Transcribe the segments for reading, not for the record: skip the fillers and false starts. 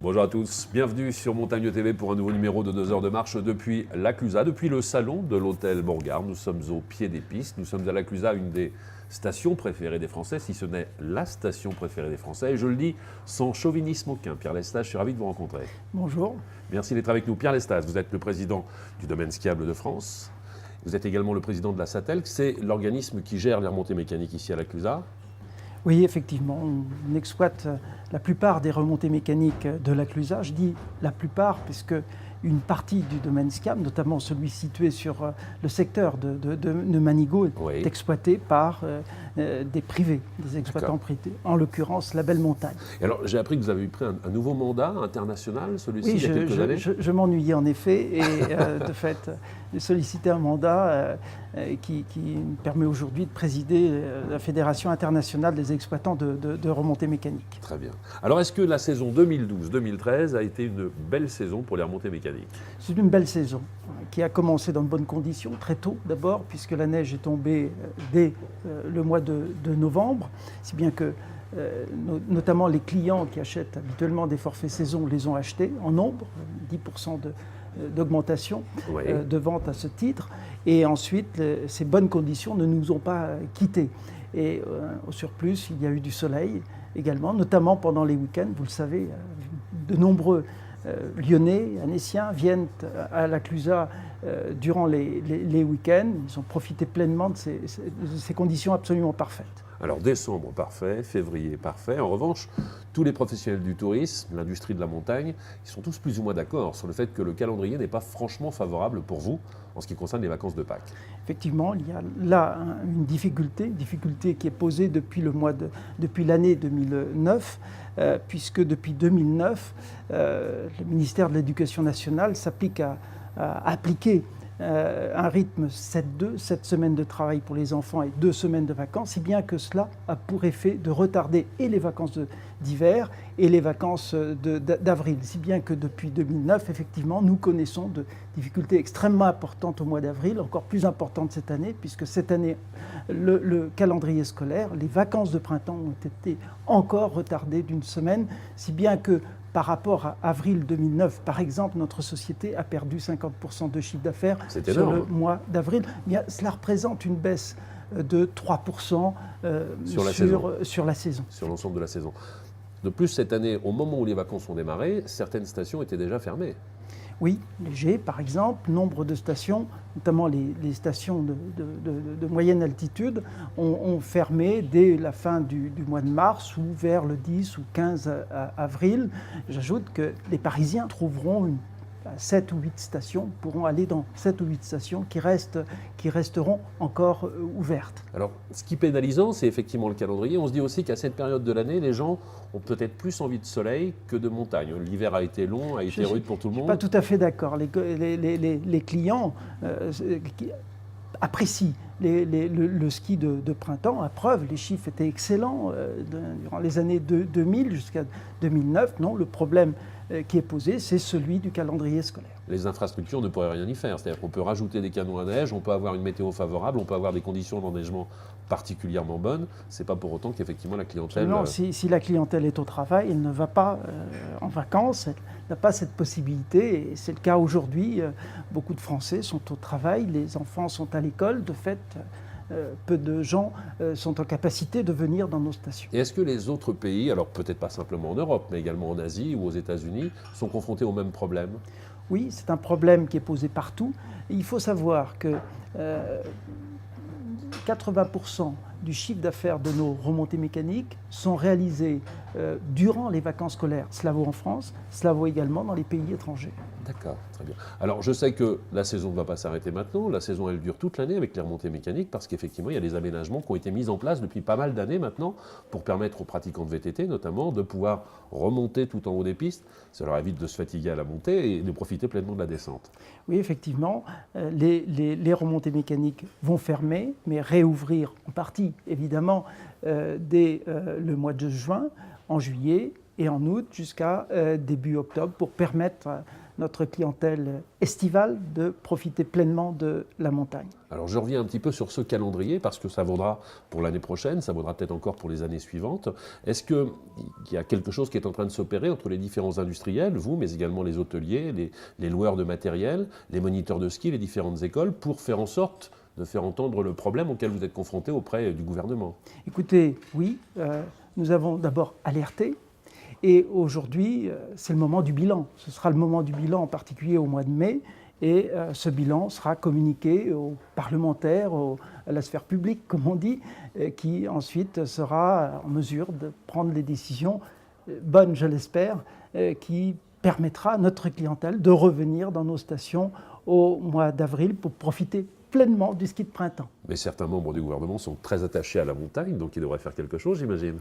Bonjour à tous, bienvenue sur Montagne TV pour un nouveau numéro de 2 heures de marche depuis la Clusaz, depuis le salon de l'hôtel Bourgard. Nous sommes au pied des pistes, nous sommes à la Clusaz, une des stations préférées des Français, si ce n'est la station préférée des Français. Et je le dis sans chauvinisme aucun. Pierre Lestage, je suis ravi de vous rencontrer. Bonjour. Merci d'être avec nous. Pierre Lestage, vous êtes le président du domaine skiable de France. Vous êtes également le président de la SATELC, c'est l'organisme qui gère les remontées mécaniques ici à la Clusaz. Oui, effectivement, on exploite la plupart des remontées mécaniques de la Clusaz. Je dis la plupart puisque une partie du domaine skiable, notamment celui situé sur le secteur de Manigot, est exploité par des privés, des exploitants privés, en l'occurrence la Belle Montagne. Et alors, j'ai appris que vous avez pris un nouveau mandat international, celui-ci, il y a quelques années. Je m'ennuyais en effet et de fait, j'ai sollicité un mandat qui me permet aujourd'hui de présider la Fédération internationale des exploitants de remontées mécaniques. Très bien. Alors, est-ce que la saison 2012-2013 a été une belle saison pour les remontées mécaniques ? C'est une belle saison qui a commencé dans de bonnes conditions, très tôt d'abord, puisque la neige est tombée dès le mois de novembre, si bien que notamment les clients qui achètent habituellement des forfaits saison les ont achetés en nombre, 10% d'augmentation de vente à ce titre. Et ensuite, ces bonnes conditions ne nous ont pas quittés. Et au surplus, il y a eu du soleil également, notamment pendant les week-ends. Vous le savez, de nombreux Lyonnais, Annéciens viennent à la Clusaz durant les week-ends. Ils ont profité pleinement de ces conditions absolument parfaites. Alors décembre parfait, février parfait. En revanche, tous les professionnels du tourisme, l'industrie de la montagne, ils sont tous plus ou moins d'accord sur le fait que le calendrier n'est pas franchement favorable pour vous en ce qui concerne les vacances de Pâques. Effectivement, il y a là une difficulté qui est posée depuis l'année 2009, puisque depuis 2009, le ministère de l'Éducation nationale s'applique à appliquer un rythme 7-2, 7 semaines de travail pour les enfants et 2 semaines de vacances, si bien que cela a pour effet de retarder et les vacances d'hiver et les vacances d'avril. Si bien que depuis 2009, effectivement, nous connaissons de difficultés extrêmement importantes au mois d'avril, encore plus importantes cette année, puisque cette année, le calendrier scolaire, les vacances de printemps ont été encore retardées d'une semaine, si bien que par rapport à avril 2009, par exemple, notre société a perdu 50% de chiffre d'affaires sur le mois d'avril. Cela représente une baisse de 3% sur la saison. Sur l'ensemble de la saison. De plus, cette année, au moment où les vacances ont démarré, certaines stations étaient déjà fermées. Oui, léger, par exemple, nombre de stations, notamment les stations de moyenne altitude, ont fermé dès la fin du mois de mars ou vers le 10 ou 15 avril. J'ajoute que les Parisiens trouveront 7 ou 8 stations, pourront aller dans 7 ou 8 stations qui resteront encore ouvertes. Alors, ce qui est pénalisant, c'est effectivement le calendrier. On se dit aussi qu'à cette période de l'année, les gens ont peut-être plus envie de soleil que de montagne. L'hiver a été long, a été rude pour tout le monde. Je ne suis pas tout à fait d'accord. Les clients apprécient le ski de printemps. À preuve, les chiffres étaient excellents durant les années 2000 jusqu'à 2009. Non, le problème qui est posé, c'est celui du calendrier scolaire. Les infrastructures ne pourraient rien y faire. C'est-à-dire qu'on peut rajouter des canons à neige, on peut avoir une météo favorable, on peut avoir des conditions d'enneigement particulièrement bonnes. Ce n'est pas pour autant qu'effectivement la clientèle... Non, si la clientèle est au travail, elle ne va pas en vacances, elle n'a pas cette possibilité. Et c'est le cas aujourd'hui. Beaucoup de Français sont au travail, les enfants sont à l'école. De fait, peu de gens sont en capacité de venir dans nos stations. Et est-ce que les autres pays, alors peut-être pas simplement en Europe, mais également en Asie ou aux États-Unis, sont confrontés au même problème ? Oui, c'est un problème qui est posé partout. Et il faut savoir que 80% du chiffre d'affaires de nos remontées mécaniques sont réalisés durant les vacances scolaires. Cela vaut en France, cela vaut également dans les pays étrangers. D'accord, très bien. Alors je sais que la saison ne va pas s'arrêter maintenant, la saison elle dure toute l'année avec les remontées mécaniques parce qu'effectivement il y a des aménagements qui ont été mis en place depuis pas mal d'années maintenant pour permettre aux pratiquants de VTT notamment de pouvoir remonter tout en haut des pistes. Ça leur évite de se fatiguer à la montée et de profiter pleinement de la descente. Oui, effectivement, les remontées mécaniques vont fermer, mais réouvrir en partie évidemment dès le mois de juin, en juillet et en août jusqu'à début octobre pour permettre notre clientèle estivale de profiter pleinement de la montagne. Alors je reviens un petit peu sur ce calendrier parce que ça vaudra pour l'année prochaine, ça vaudra peut-être encore pour les années suivantes. Est-ce qu'il y a quelque chose qui est en train de s'opérer entre les différents industriels, vous, mais également les hôteliers, les loueurs de matériel, les moniteurs de ski, les différentes écoles, pour faire en sorte de faire entendre le problème auquel vous êtes confronté auprès du gouvernement? Écoutez, oui, nous avons d'abord alerté. Et aujourd'hui, c'est le moment du bilan. Ce sera le moment du bilan, en particulier au mois de mai. Et ce bilan sera communiqué aux parlementaires, à la sphère publique, comme on dit, qui ensuite sera en mesure de prendre les décisions bonnes, je l'espère, qui permettra à notre clientèle de revenir dans nos stations au mois d'avril pour profiter pleinement du ski de printemps. Mais certains membres du gouvernement sont très attachés à la montagne, donc ils devraient faire quelque chose, j'imagine.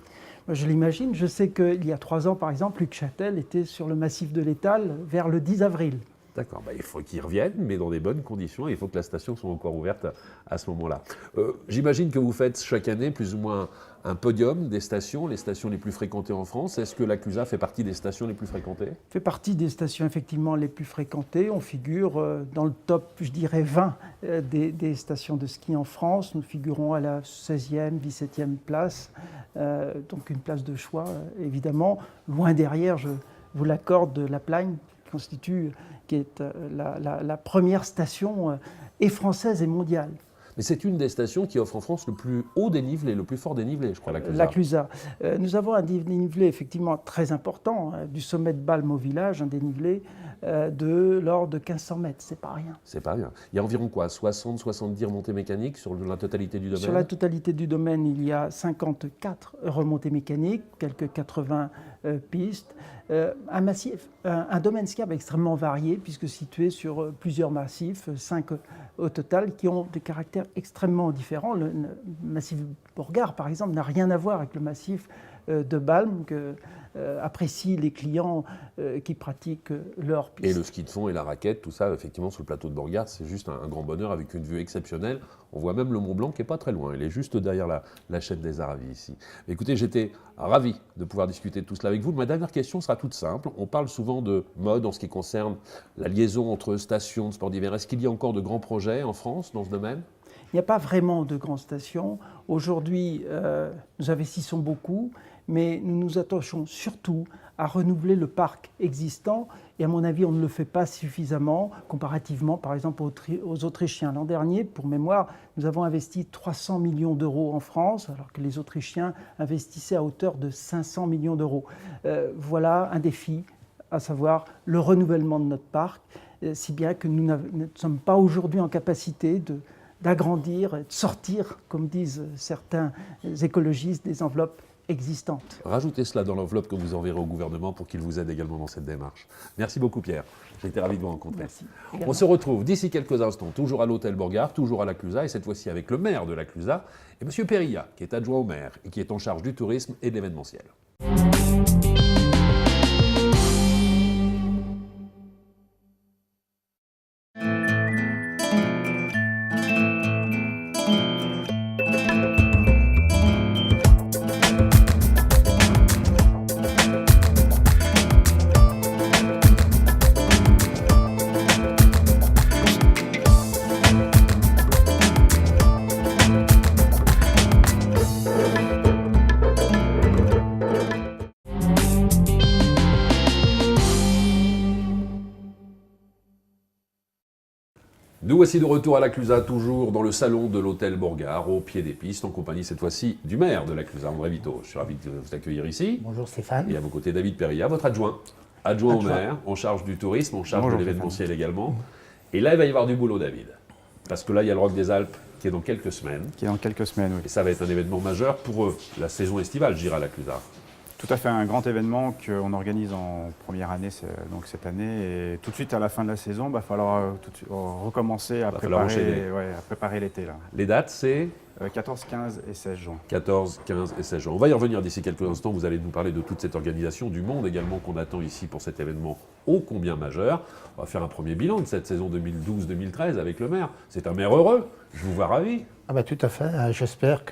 Je l'imagine. Je sais qu'il y a 3 ans, par exemple, Luc Châtel était sur le massif de l'Étal vers le 10 avril. D'accord, il faut qu'ils reviennent, mais dans des bonnes conditions, et il faut que la station soit encore ouverte à ce moment-là. J'imagine que vous faites chaque année plus ou moins un podium des stations, les stations les plus fréquentées en France. Est-ce que la Clusa fait partie des stations les plus fréquentées? Fait partie des stations effectivement les plus fréquentées. On figure dans le top, je dirais 20 des stations de ski en France. Nous figurons à la 16e, 17e place, donc une place de choix évidemment. Loin derrière, je vous l'accorde, de la Plagne, qui est la première station et française et mondiale. Mais c'est une des stations qui offre en France le plus haut dénivelé, le plus fort dénivelé, je crois, la Clusa. La Clusa. Nous avons un dénivelé effectivement très important, du sommet de Balme au village, un dénivelé de l'ordre de 1500 mètres, c'est pas rien. C'est pas rien. Il y a environ quoi, 60-70 remontées mécaniques sur la totalité du domaine? Sur la totalité du domaine, il y a 54 remontées mécaniques, quelques 80 pistes, un domaine skiable extrêmement varié puisque situé sur plusieurs massifs, 5 au total, qui ont des caractères extrêmement différents. Le massif Borgard, par exemple, n'a rien à voir avec le massif de Balme que apprécient les clients qui pratiquent leur piste. Et le ski de fond et la raquette, tout ça, effectivement, sur le plateau de Borgard, c'est juste un grand bonheur avec une vue exceptionnelle. On voit même le Mont Blanc qui n'est pas très loin. Il est juste derrière la chaîne des Aravis ici. Écoutez, j'étais ravi de pouvoir discuter de tout cela avec vous. Ma dernière question sera toute simple. On parle souvent de mode en ce qui concerne la liaison entre stations de sport d'hiver. Est-ce qu'il y a encore de grands projets en France dans ce domaine? Il n'y a pas vraiment de grandes stations. Aujourd'hui, nous investissons beaucoup, mais nous nous attachons surtout à renouveler le parc existant. Et à mon avis, on ne le fait pas suffisamment comparativement, par exemple, aux Autrichiens. L'an dernier, pour mémoire, nous avons investi 300 millions d'euros en France, alors que les Autrichiens investissaient à hauteur de 500 millions d'euros. Voilà un défi, à savoir le renouvellement de notre parc, si bien que nous ne sommes pas aujourd'hui en capacité d'agrandir, de sortir, comme disent certains écologistes, des enveloppes existantes. Rajoutez cela dans l'enveloppe que vous enverrez au gouvernement pour qu'il vous aide également dans cette démarche. Merci beaucoup Pierre, j'ai été ravi de vous rencontrer. Merci. On se retrouve d'ici quelques instants, toujours à l'hôtel Borgard, toujours à la Clusa, et cette fois-ci avec le maire de la Clusa, et M. Perilla, qui est adjoint au maire et qui est en charge du tourisme et de l'événementiel. Nous voici de retour à la Clusa, toujours dans le salon de l'hôtel Borgard, au pied des pistes, en compagnie cette fois-ci du maire de la Clusa, André Vito. Je suis ravi de vous accueillir ici. Bonjour Stéphane. Et à vos côtés, David Perilla, votre adjoint au maire, en charge du tourisme, en charge de l'événementiel également. Et là, il va y avoir du boulot, David. Parce que là, il y a le Rock des Alpes qui est dans quelques semaines. Qui est dans quelques semaines, oui. Et ça va être un événement majeur pour la saison estivale, je dirais, à la Clusa. Tout à fait, un grand événement qu'on organise en première année, donc cette année. Et tout de suite, à la fin de la saison, il va falloir recommencer à préparer l'été. Les dates, c'est 14, 15 et 16 juin. 14, 15 et 16 juin. On va y revenir d'ici quelques instants. Vous allez nous parler de toute cette organisation, du monde également qu'on attend ici pour cet événement ô combien majeur. On va faire un premier bilan de cette saison 2012-2013 avec le maire. C'est un maire heureux. Je vous vois ravi. Ah bah, tout à fait. J'espère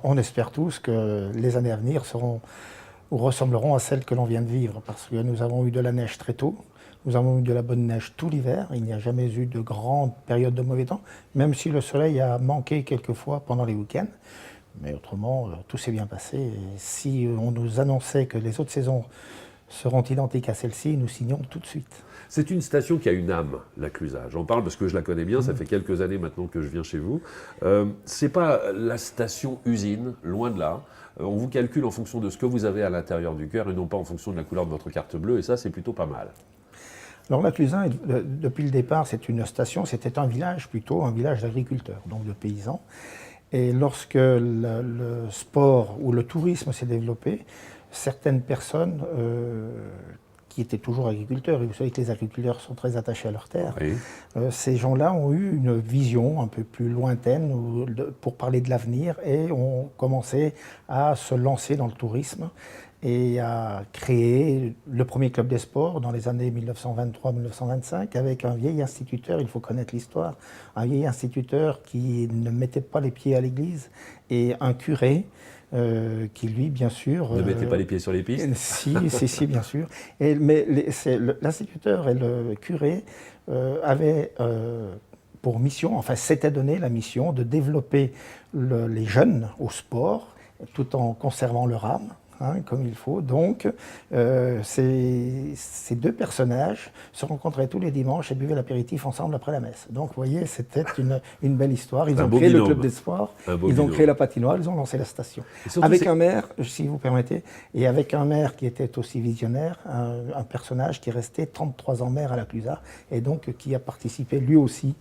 on espère tous que les années à venir seront ressembleront à celles que l'on vient de vivre, parce que nous avons eu de la neige très tôt, nous avons eu de la bonne neige tout l'hiver, il n'y a jamais eu de grande période de mauvais temps, même si le soleil a manqué quelquefois pendant les week-ends. Mais autrement, tout s'est bien passé. Et si on nous annonçait que les autres saisons seront identiques à celle-ci, nous signons tout de suite. C'est une station qui a une âme, la Clusaz. J'en parle parce que je la connais bien, ça fait quelques années maintenant que je viens chez vous. C'est pas la station usine, loin de là. On vous calcule en fonction de ce que vous avez à l'intérieur du cœur et non pas en fonction de la couleur de votre carte bleue, et ça, c'est plutôt pas mal. Alors la Clusaz, depuis le départ, c'est une station, c'était un village plutôt, un village d'agriculteurs, donc de paysans. Et lorsque le sport ou le tourisme s'est développé, certaines personnes qui étaient toujours agriculteurs, et vous savez que les agriculteurs sont très attachés à leur terre, Oui. Ces gens-là ont eu une vision un peu plus lointaine pour parler de l'avenir et ont commencé à se lancer dans le tourisme et à créer le premier club des sports dans les années 1923-1925 avec un vieil instituteur, il faut connaître l'histoire, un vieil instituteur qui ne mettait pas les pieds à l'église et un curé qui lui, bien sûr... Ne mettez pas les pieds sur les pistes. Si, bien sûr. Mais l'instituteur et le curé avaient pour mission, enfin s'étaient donné la mission de développer les jeunes au sport tout en conservant leur âme. Comme il faut. Donc, ces deux personnages se rencontraient tous les dimanches et buvaient l'apéritif ensemble après la messe. Donc, vous voyez, c'était une belle histoire. Ils ont créé le club des sports, ils ont créé la patinoire, ils ont lancé la station. Avec un maire, si vous permettez, et avec un maire qui était aussi visionnaire, un personnage qui est resté 33 ans maire à la Clusaz, et donc qui a participé lui aussi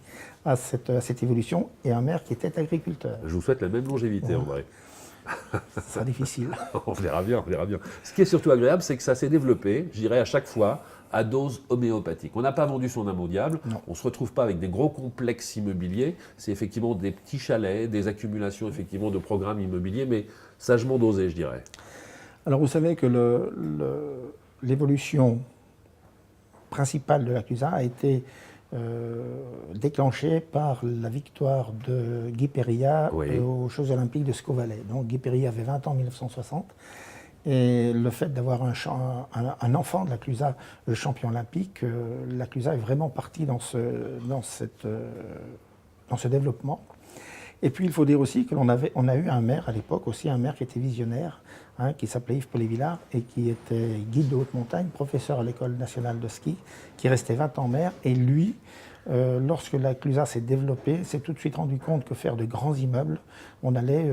à cette évolution, et un maire qui était agriculteur. Je vous souhaite la même longévité, André. Ça sera difficile. On verra bien, on verra bien. Ce qui est surtout agréable, c'est que ça s'est développé, je dirais à chaque fois, à dose homéopathique. On n'a pas vendu son âme au diable, on ne se retrouve pas avec des gros complexes immobiliers, c'est effectivement des petits chalets, des accumulations effectivement de programmes immobiliers, mais sagement dosés, je dirais. Alors vous savez que l'évolution principale de la Clusaz a été déclenché par la victoire de Guy Périllat aux Jeux Olympiques de Sceaux Valley. Donc Guy Périllat avait 20 ans en 1960 et le fait d'avoir un enfant de la Clusaz, le champion olympique, la Clusaz est vraiment partie dans ce développement. Et puis il faut dire aussi qu'on a eu un maire à l'époque, aussi un maire qui était visionnaire, qui s'appelait Yves Paulet-Villard et qui était guide de haute montagne, professeur à l'école nationale de ski, qui restait 20 ans maire. Et lui, lorsque la Clusaz s'est développée, s'est tout de suite rendu compte que faire de grands immeubles, on allait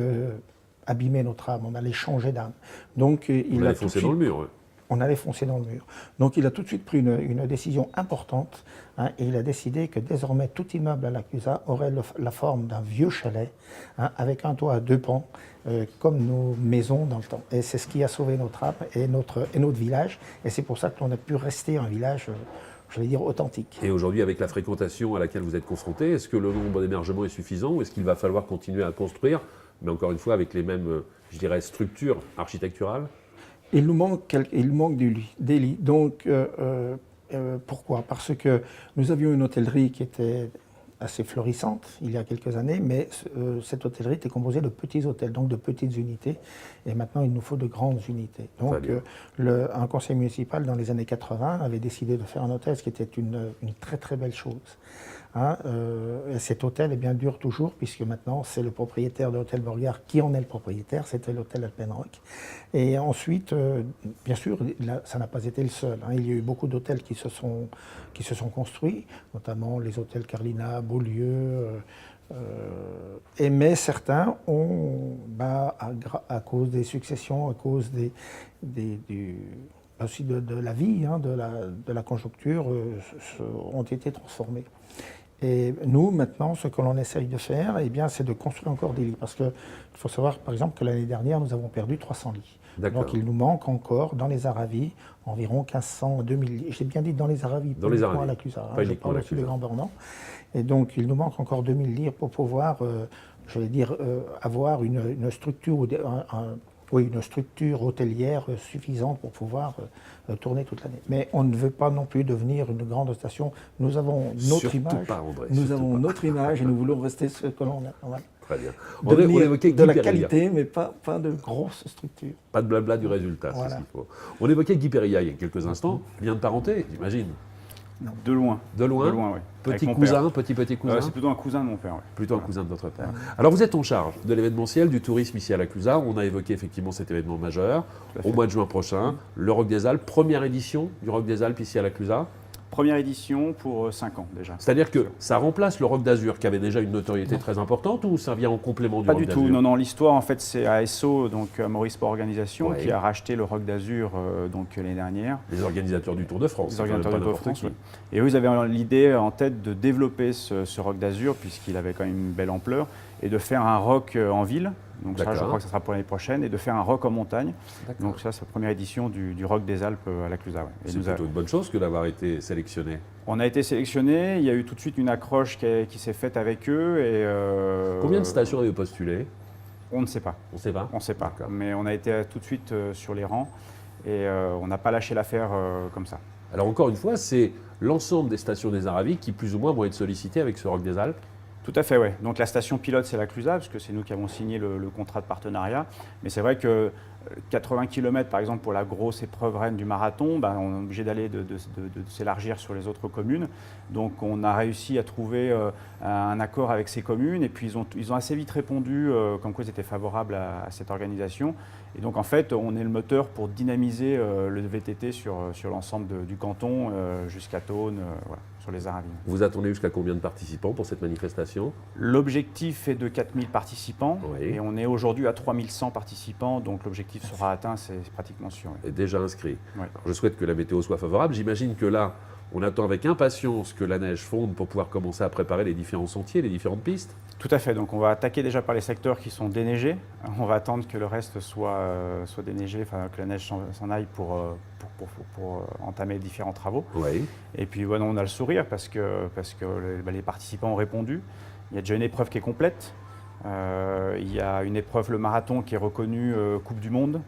abîmer notre âme, on allait changer d'âme. Donc il a foncé dans le mur. On allait foncer dans le mur. Donc il a tout de suite pris une décision importante et il a décidé que désormais tout immeuble à la Clusaz aurait la forme d'un vieux chalet avec un toit à deux pans comme nos maisons dans le temps. Et c'est ce qui a sauvé notre âme et notre village. Et c'est pour ça que l'on a pu rester un village, je vais dire, authentique. Et aujourd'hui, avec la fréquentation à laquelle vous êtes confrontés, est-ce que le nombre d'émergements est suffisant ou est-ce qu'il va falloir continuer à construire, mais encore une fois avec les mêmes, je dirais, structures architecturales ? Il nous manque des lits. Donc, pourquoi ? Parce que nous avions une hôtellerie qui était assez florissante il y a quelques années, mais cette hôtellerie était composée de petits hôtels, donc de petites unités. Et maintenant, il nous faut de grandes unités. Donc, un conseil municipal, dans les années 80, avait décidé de faire un hôtel, ce qui était une très très belle chose. Cet hôtel dure toujours, puisque maintenant c'est le propriétaire de l'hôtel Borgard qui en est le propriétaire, c'était l'hôtel Alpenrock. Et ensuite, bien sûr, ça n'a pas été le seul. Il y a eu beaucoup d'hôtels qui se sont construits, notamment les hôtels Carlina, Beaulieu, mais certains ont, à cause des successions, à cause aussi de la vie, de la conjoncture, ont été transformés. Et nous, maintenant, ce que l'on essaye de faire, c'est de construire encore des lits. Parce qu'il faut savoir, par exemple, que l'année dernière, nous avons perdu 300 lits. Donc il nous manque encore, dans les Aravis, environ 1500 à 2000 lits. J'ai bien dit dans les Aravis, pas uniquement à la Clusaz. Je parle aussi des Grands Bornand. Et donc, il nous manque encore 2000 lits pour pouvoir, avoir une structure, une structure hôtelière suffisante pour pouvoir tourner toute l'année. Mais on ne veut pas non plus devenir une grande station. Nous avons notre image. Nous avons notre image et nous voulons rester ce que l'on a. Très bien. On Devenir évoquait de la Guy Perilla. qualité, mais pas de grosses structures. Pas de blabla du résultat, Voilà. c'est ce qu'il faut. On évoquait Guy Perilla il y a quelques instants. Lien de parenté, j'imagine. De loin. De loin. De loin, oui. Petit Avec mon cousin, père. petit cousin. C'est plutôt un cousin de mon père, oui. Plutôt un cousin de votre père. Alors vous êtes en charge de l'événementiel, du tourisme ici à la Clusaz. On a évoqué effectivement cet événement majeur Tout à fait. au mois de juin prochain. Le Rock des Alpes, première édition du Rock des Alpes ici à la Clusaz. Première édition pour 5 ans déjà. C'est-à-dire que ça remplace le Rock d'Azur qui avait déjà une notoriété très importante ou ça vient en complément du Pas Rock du d'Azur? tout, non, l'histoire en fait c'est ASO, donc Maurice Sport Organisation, Ouais. qui a racheté le Rock d'Azur donc l'année dernière. Les organisateurs du Tour de France. Les c'est quand même organisateurs pas du Tour de n'importe France, qui. oui. Et eux, ils avaient l'idée en tête de développer ce Rock d'Azur, puisqu'il avait quand même une belle ampleur, et de faire un rock en ville. Donc ça, je D'accord. crois que ça sera pour l'année prochaine, et de faire un rock en montagne. D'accord. Donc ça, c'est la première édition du Rock des Alpes à la Clusaz. Ouais. Et C'est nous a- plutôt une bonne chose que d'avoir été sélectionné. On a été sélectionnés, il y a eu tout de suite une accroche qui s'est faite avec eux. Et, Combien de stations avez-vous postulé? On ne sait pas. On ne sait pas. On ne sait pas. D'accord. Mais on a été tout de suite sur les rangs, et on n'a pas lâché l'affaire comme ça. Alors encore une fois, c'est l'ensemble des stations des Aravis qui plus ou moins vont être sollicitées avec ce Rock des Alpes. Tout à fait, oui. Donc la station pilote, c'est la Clusaz, parce que c'est nous qui avons signé le contrat de partenariat. Mais c'est vrai que 80 km, par exemple, pour la grosse épreuve reine du marathon, ben, on est obligé d'aller de s'élargir sur les autres communes. Donc on a réussi à trouver un accord avec ces communes. Et puis ils ont assez vite répondu, comme quoi ils étaient favorables à cette organisation. Et donc en fait, on est le moteur pour dynamiser le VTT sur l'ensemble du canton, jusqu'à Thônes, voilà, sur les Aravis. Vous attendez jusqu'à combien de participants pour cette manifestation? L'objectif est de 4000 participants, Oui. et on est aujourd'hui à 3100 participants, donc l'objectif sera atteint, c'est pratiquement sûr. Oui. Est déjà inscrit. Ouais. Alors, je souhaite que la météo soit favorable. J'imagine que là, on attend avec impatience que la neige fonde pour pouvoir commencer à préparer les différents sentiers, les différentes pistes. Tout à fait, donc on va attaquer déjà par les secteurs qui sont déneigés, on va attendre que le reste soit déneigé, enfin que la neige s'en aille pour entamer les différents travaux. Oui. Et puis voilà, on a le sourire parce que les participants ont répondu. Il y a déjà une épreuve qui est complète. Il y a une épreuve, le marathon, qui est reconnue Coupe du Monde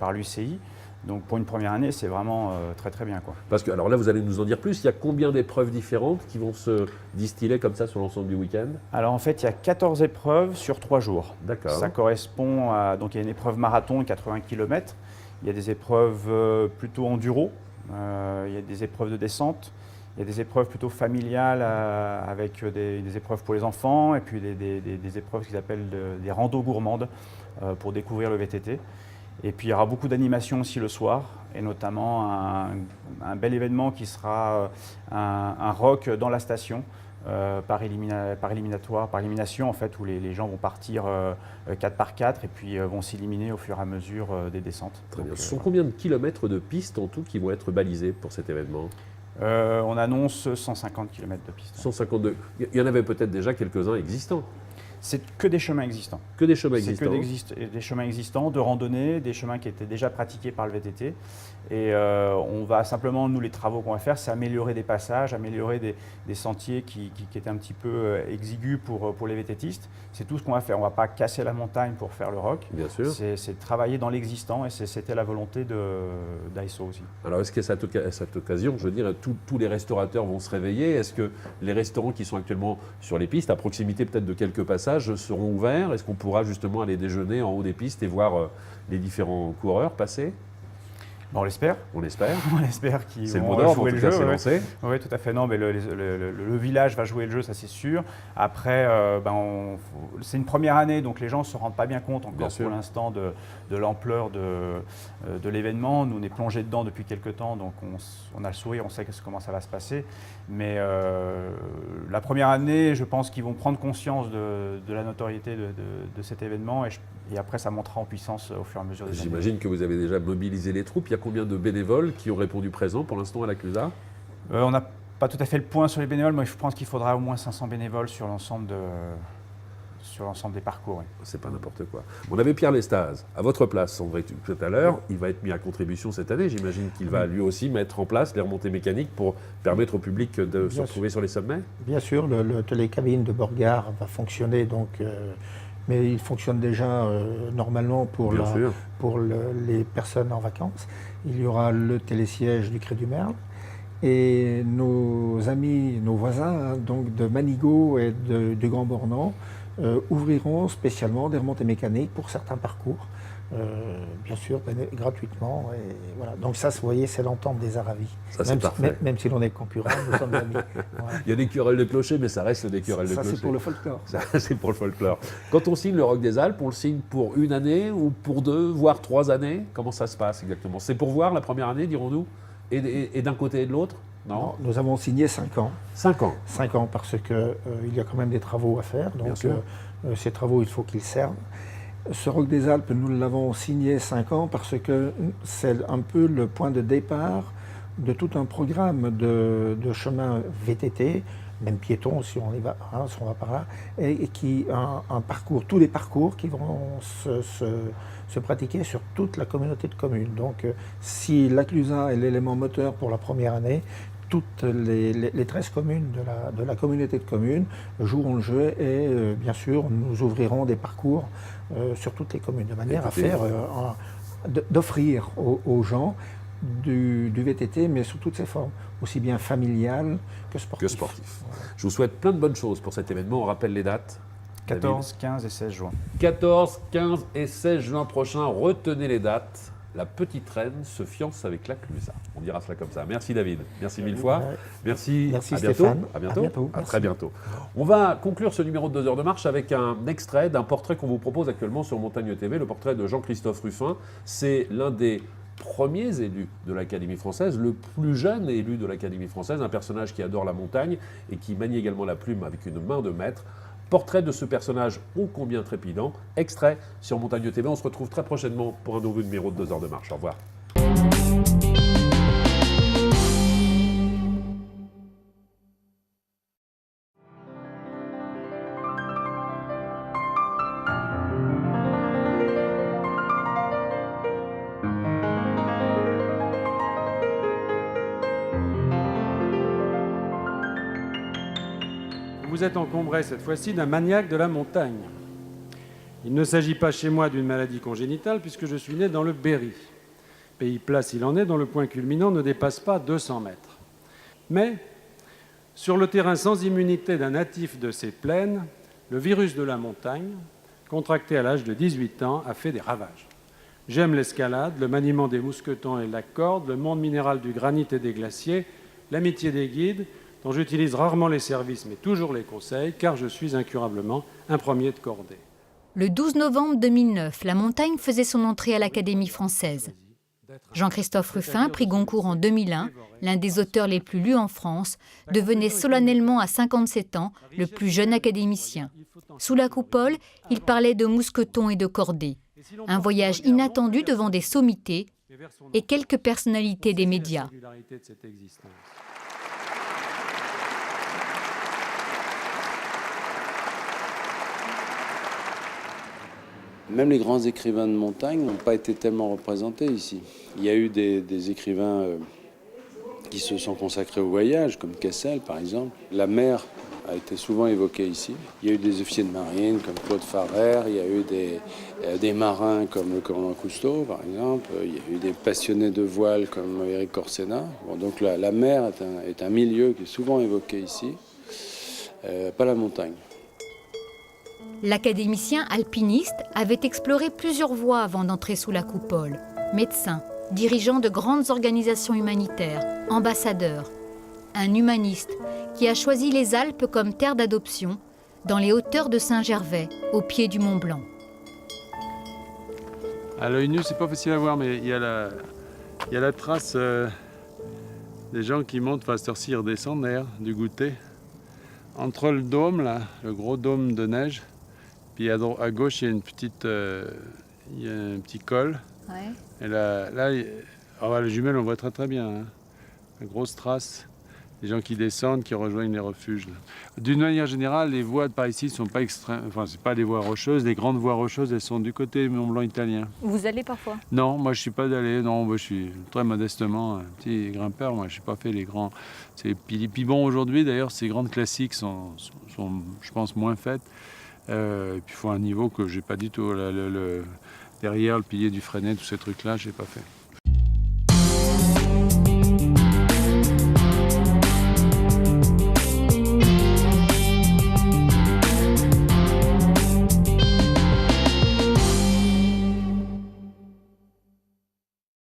par l'UCI. Donc pour une première année, c'est vraiment très très bien, quoi. Parce que, alors là, vous allez nous en dire plus. Il y a combien d'épreuves différentes qui vont se distiller comme ça sur l'ensemble du week-end? Alors en fait, il y a 14 épreuves sur 3 jours. D'accord. Ça correspond à... Donc il y a une épreuve marathon, 80 km. Il y a des épreuves plutôt enduro. Il y a des épreuves de descente. Il y a des épreuves plutôt familiales avec des épreuves pour les enfants. Et puis des épreuves qu'ils appellent des randos gourmandes pour découvrir le VTT. Et puis il y aura beaucoup d'animations aussi le soir, et notamment un bel événement qui sera un rock dans la station, par élimination en fait, où les gens vont partir 4 par 4 et puis vont s'éliminer au fur et à mesure des descentes. Très bien. Donc, Ce sont combien de kilomètres de pistes en tout qui vont être balisés pour cet événement? on annonce 150 km de piste. 152. Il y en avait peut-être déjà quelques-uns existants. C'est que des chemins existants. Que des chemins C'est que existants. des chemins existants de randonnée, des chemins qui étaient déjà pratiqués par le VTT. Et on va simplement, nous, les travaux qu'on va faire, c'est améliorer des passages, améliorer des sentiers qui étaient un petit peu exigus pour les VTTistes. C'est tout ce qu'on va faire. On ne va pas casser la montagne pour faire le rock. Bien sûr. C'est travailler dans l'existant, et c'était la volonté d'ASO aussi. Alors, est-ce qu'à cette occasion, je veux dire, tous les restaurateurs vont se réveiller? Est-ce que les restaurants qui sont actuellement sur les pistes, à proximité peut-être de quelques passages, seront ouverts? Est-ce qu'on pourra justement aller déjeuner en haut des pistes et voir les différents coureurs passer? On l'espère. On l'espère. On espère qu'ils C'est le vont mot d'ordre, en jouer tout le cas, jeu. c'est Ouais. lancé. Oui, tout à fait. Non, mais le village va jouer le jeu, ça c'est sûr. Après, c'est une première année, donc les gens ne se rendent pas bien compte Bien encore sûr. pour l'instant de l'ampleur de l'événement. Nous, on est plongé dedans depuis quelques temps, donc on a le sourire, on sait comment ça va se passer. Mais la première année, je pense qu'ils vont prendre conscience de la notoriété de cet événement, et après, ça montera en puissance au fur et à mesure des années. J'imagine que vous avez déjà mobilisé les troupes. Il y a combien de bénévoles qui ont répondu présent pour l'instant à la Clusaz? On n'a pas tout à fait le point sur les bénévoles, mais je pense qu'il faudra au moins 500 bénévoles sur l'ensemble des parcours. Oui. C'est pas n'importe quoi. On avait Pierre Lestaz à votre place, Sandrine, tout à l'heure. Il va être mis à contribution cette année. J'imagine qu'il va lui aussi mettre en place les remontées mécaniques pour permettre au public de se retrouver sur les sommets. Bien sûr, le télécabine de Borgard va fonctionner, donc, mais il fonctionne déjà normalement pour, Bien sûr. les personnes en vacances. Il y aura le télésiège du Cré du Merle. Et nos amis, nos voisins, hein, donc de Manigot et du Grand Bornand, ouvriront spécialement des remontées mécaniques pour certains parcours, bien sûr gratuitement. Et voilà. Donc ça, vous voyez, c'est l'entente des Aravis. Ça, c'est parfait. Même si l'on est concurrents, nous sommes amis. Voilà. Il y a des querelles de clocher, mais ça reste des querelles de Ça, clocher. c'est pour le folklore. Ça, c'est pour le folklore. Quand on signe le Rock des Alpes, on le signe pour 1 année ou pour 2, voire 3 années? Comment ça se passe exactement? C'est pour voir la première année, dirons-nous, et d'un côté et de l'autre? Non. Nous avons signé 5 ans. 5 ans. 5 ans parce qu'il il y a quand même des travaux à faire. Bien Donc sûr. ces travaux, il faut qu'ils servent. Ce Rock des Alpes, nous l'avons signé 5 ans parce que c'est un peu le point de départ de tout un programme de chemin VTT, même piéton si on y va, hein, si on va par là, et qui un parcours, tous les parcours qui vont se pratiquer sur toute la communauté de communes. Donc si l'Aclusa est l'élément moteur pour la première année, toutes les 13 communes de la communauté de communes joueront le jeu et bien sûr nous ouvrirons des parcours sur toutes les communes de manière à faire d'offrir aux gens du VTT, mais sous toutes ses formes, aussi bien familiales que sportives. Voilà. Je vous souhaite plein de bonnes choses pour cet événement. On rappelle les dates. 14, 15 et 16 juin. 14, 15 et 16 juin prochain. Retenez les dates. La petite reine se fiance avec l'Aclusa. On dira cela comme ça. Merci David. Merci mille fois. Merci. Merci à bientôt. Stéphane. À bientôt. À bientôt. À très bientôt. On va conclure ce numéro de 2 heures de marche avec un extrait d'un portrait qu'on vous propose actuellement sur Montagne TV, le portrait de Jean-Christophe Ruffin. C'est l'un des premiers élus de l'Académie française, le plus jeune élu de l'Académie française, un personnage qui adore la montagne et qui manie également la plume avec une main de maître. Portrait de ce personnage ô combien trépidant, extrait sur Montagne TV. On se retrouve très prochainement pour un nouveau numéro de 2 heures de marche. Au revoir. Vous êtes encombré cette fois-ci d'un maniaque de la montagne. Il ne s'agit pas chez moi d'une maladie congénitale puisque je suis né dans le Berry. Pays plat s'il en est, dont le point culminant ne dépasse pas 200 mètres. Mais, sur le terrain sans immunité d'un natif de ces plaines, le virus de la montagne, contracté à l'âge de 18 ans, a fait des ravages. J'aime l'escalade, le maniement des mousquetons et de la corde, le monde minéral du granit et des glaciers, l'amitié des guides, dont j'utilise rarement les services, mais toujours les conseils, car je suis incurablement un premier de cordée. Le 12 novembre 2009, la montagne faisait son entrée à l'Académie française. Jean-Christophe Ruffin, prix Goncourt en 2001, l'un des auteurs les plus lus en France, devenait solennellement à 57 ans le plus jeune académicien. Sous la coupole, il parlait de mousquetons et de cordées. Un voyage inattendu devant des sommités et quelques personnalités des médias. Même les grands écrivains de montagne n'ont pas été tellement représentés ici. Il y a eu des écrivains qui se sont consacrés au voyage, comme Kessel par exemple. La mer a été souvent évoquée ici. Il y a eu des officiers de marine comme Claude Farrer, il y a eu des marins comme le commandant Cousteau par exemple, il y a eu des passionnés de voile comme Éric Corsena. Bon, donc la mer est un milieu qui est souvent évoqué ici, pas la montagne. L'académicien alpiniste avait exploré plusieurs voies avant d'entrer sous la coupole. Médecin, dirigeant de grandes organisations humanitaires, ambassadeur. Un humaniste qui a choisi les Alpes comme terre d'adoption dans les hauteurs de Saint-Gervais, au pied du Mont Blanc. À l'œil nu, c'est pas facile à voir, mais il y a la trace des gens qui montent, enfin, cette heure-ci, ils redescendent d'ailleurs, du goûter. Entre le dôme, là, le gros dôme de neige, puis à gauche, il y a il y a un petit col. Ouais. Et là le jumelle, on voit très très bien. Hein. Une grosse trace. Les gens qui descendent, qui rejoignent les refuges. D'une manière générale, les voies par ici ne sont pas extrêmes. Enfin, c'est pas des voies rocheuses. Les grandes voies rocheuses, elles sont du côté Mont Blanc italien. Vous allez parfois? Non, moi je suis pas allé. Non, moi je suis très modestement un petit grimpeur. Moi, je n'ai pas fait les grands. Puis bon, aujourd'hui, d'ailleurs, ces grandes classiques sont, je pense, moins faites. Et puis il faut un niveau que j'ai pas du tout. Derrière le pilier du Freinet, tous ces trucs-là, j'ai pas fait.